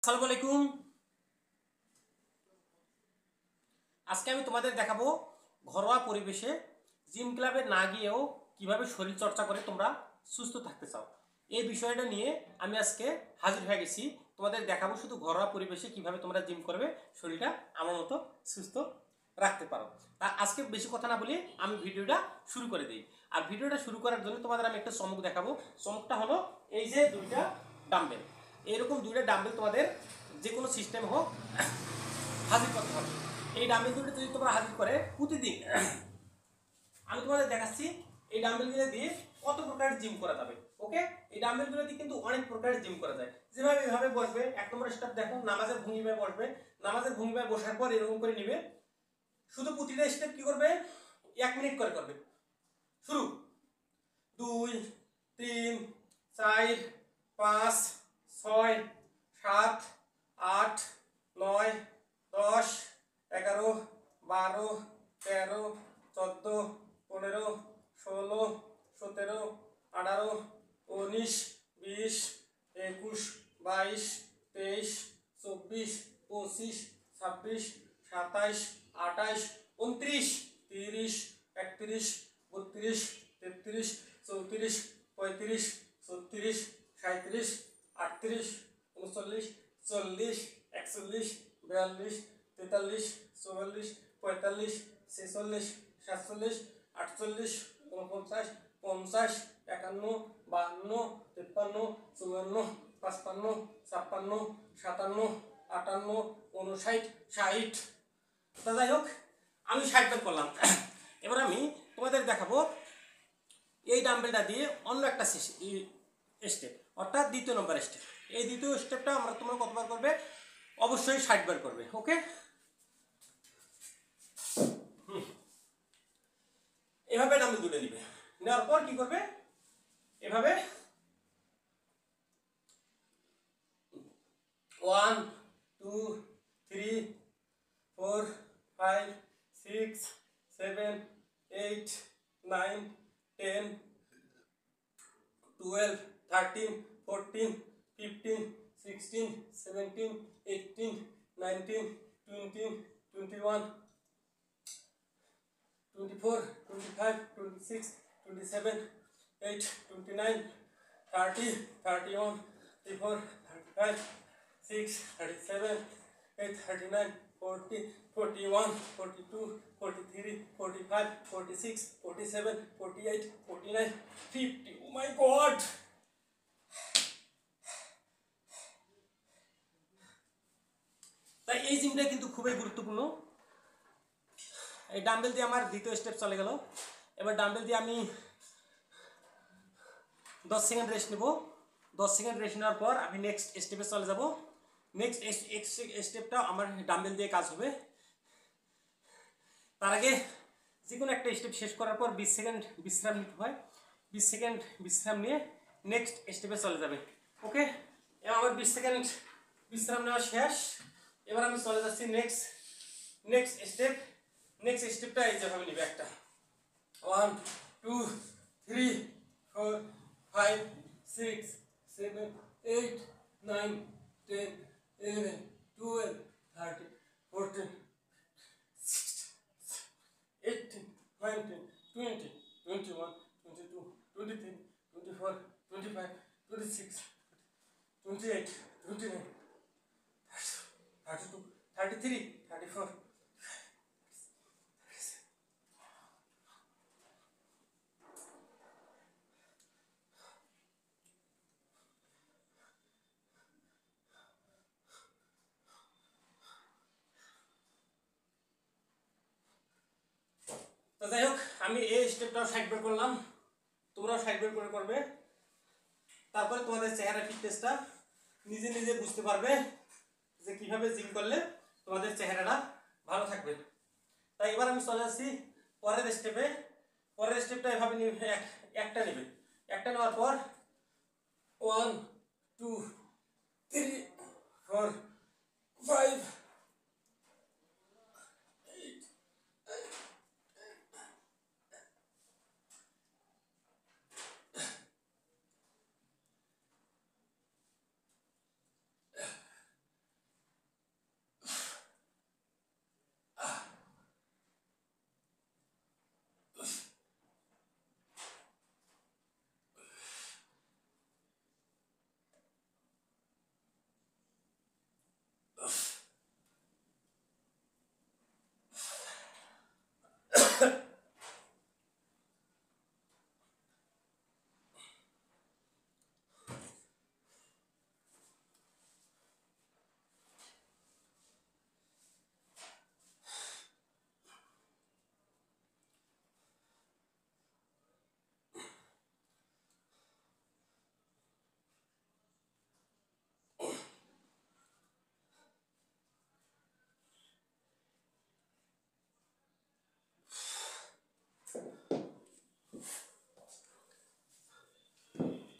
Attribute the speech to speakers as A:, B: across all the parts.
A: আসসালামু আলাইকুম। আজকে আমি তোমাদের দেখাবো ঘরোয়া পরিবেশে জিম ক্লাবে না গিয়েও কিভাবে শরীর চর্চা করে তোমরা সুস্থ থাকতে চাও। এই বিষয়টা নিয়ে আমি আজকে হাজির হয়ে গেছি। তোমাদের দেখাবো শুধু ঘরোয়া পরিবেশে কিভাবে তোমরা জিম করবে, শরীরটা আমার মতো সুস্থ রাখতে পারো। তা আজকে বেশি কথা না বলে আমি ভিডিওটা শুরু করে দিই। আর ভিডিওটা শুরু করার জন্য তোমাদের আমি একটা চমক দেখাবো। চমকটা হলো এই যে দুইটা ডাম্বেল, এরকম দুইটা ডাম্বেল তোমাদের যে কোনো সিস্টেম হোক হাজির করতে হবে। এই ডাম্বেল দুটো যদি তোমরা হাজির করে প্রতিদিন, আমি তোমাদের দেখাচ্ছি এই ডাম্বেলগুলো দিয়ে কত প্রকার জিম করা যাবে। ওকে, এই ডাম্বেলগুলো দিয়ে কিন্তু অনেক প্রকার জিম করা যায়। যেভাবে এভাবে বসবে, এক নম্বর স্টেপ দেখো, নামাজের ভঙ্গিমায় বসবে। নামাজের ভঙ্গিমায় বসার পর এরকম করে নিবে, শুধু প্রতিটা স্টেপ কি করবে 1 মিনিট করে করবে। শুরু 2 3 4 5 6 7 8 9 10 11 12 13 14 15 16 17 18 19 20 21 22 23 24 25 26 27 28 29 30 31 32 33 34 35 36 37 38 39 40 41 42 43 44 45 46 47 48 49 50 51 52 53 54 55 56 57 58 59 60। তা যাই হোক, আমি 60 বার করলাম। এবার আমি তোমাদের দেখাবো এই ডাম্বেলটা দিয়ে অন্য একটা স্টেপ, অর্থাৎ দ্বিতীয় নম্বর স্টেপ। এই দ্বিতীয় স্টেপটা আমরা তোমরা কতবার করবে? অবশ্যই 60 বার করবে। ওকে, এভাবে ডাম্বেল তুলে দিবে। নেওয়ার পর কি করবে? এভাবে 1 2 3 4 5 6 7 8 9 10 12 13 14 15 16 17 18 19 20 21 24 25 26 27 8 29 30 31 34 35 6 37 8 39 40 41 42 43 45 46 47 48 49 50। Oh my god! তাই এই জিমটা কিন্তু খুবই গুরুত্বপূর্ণ। এই ডাম্বেল দিয়ে আমার দ্বিতীয় স্টেপ চলে গেল। এবার ডাম্বেল দিয়ে আমি 10 সেকেন্ড রেস্ট নেব। 10 সেকেন্ড রেস্ট নেওয়ার পর আমি নেক্সট স্টেপে চলে যাব। নেক্সট স্টেপটা আমার ডাম্বেল দিয়ে কাজ হবে। তার আগে যে কোনো একটা স্টেপ শেষ করার পর 20 সেকেন্ড বিশ্রাম নিতে হয়। 20 সেকেন্ড বিশ্রাম নিয়ে নেক্সট স্টেপে চলে যাবে। ওকে, এবার আমার 20 সেকেন্ড বিশ্রাম নেওয়া শেষ। এবার আমি চলে যাচ্ছি নেক্সট স্টেপ। নেক্সট স্টেপটা এই যেভাবে নিবে, একটা 1 2 3 4 5 6 7 8 9 10 11 12 13 14 18 19 20 21 22 23 24 25 26 28 29 32 33 34। তো যাই হোক, আমি এই স্টেপটাও 60 বার করলাম, তোমরাও 60 বার করে করবে। তারপরে তোমাদের চেহারা ফিটনেসটা নিজে নিজে বুঝতে পারবে যে কিভাবে জিম করলে তোমাদের চেহারাটা ভালো থাকবে। তাই এবার আমি চলে আসছি পরের স্টেপে। পরের স্টেপটা এভাবে নিবে, একটা নেবে। একটা নেওয়ার পর 1 2 3 4 5 8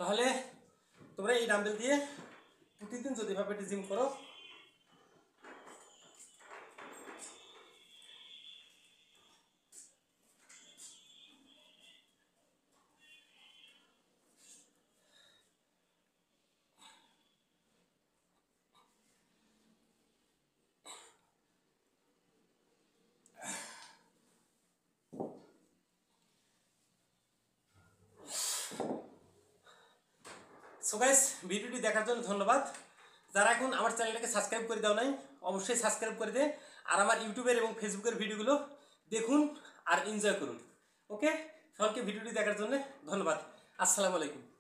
A: তাহলে তোমরা এই ডাম্বেল দিয়ে প্রতিদিন যদি ভাবে জিম করো, সো গাইস ভিডিওটি দেখার জন্য ধন্যবাদ। যারা এখন আমার চ্যানেলটাকে সাবস্ক্রাইব করে দাও নাই, অবশ্যই সাবস্ক্রাইব করে দে। আর আমার ইউটিউবের এবং ফেসবুকের ভিডিওগুলো দেখুন আর এনজয় করুন। ওকে, সকলকে ভিডিওটি দেখার জন্য ধন্যবাদ। আসসালামু আলাইকুম।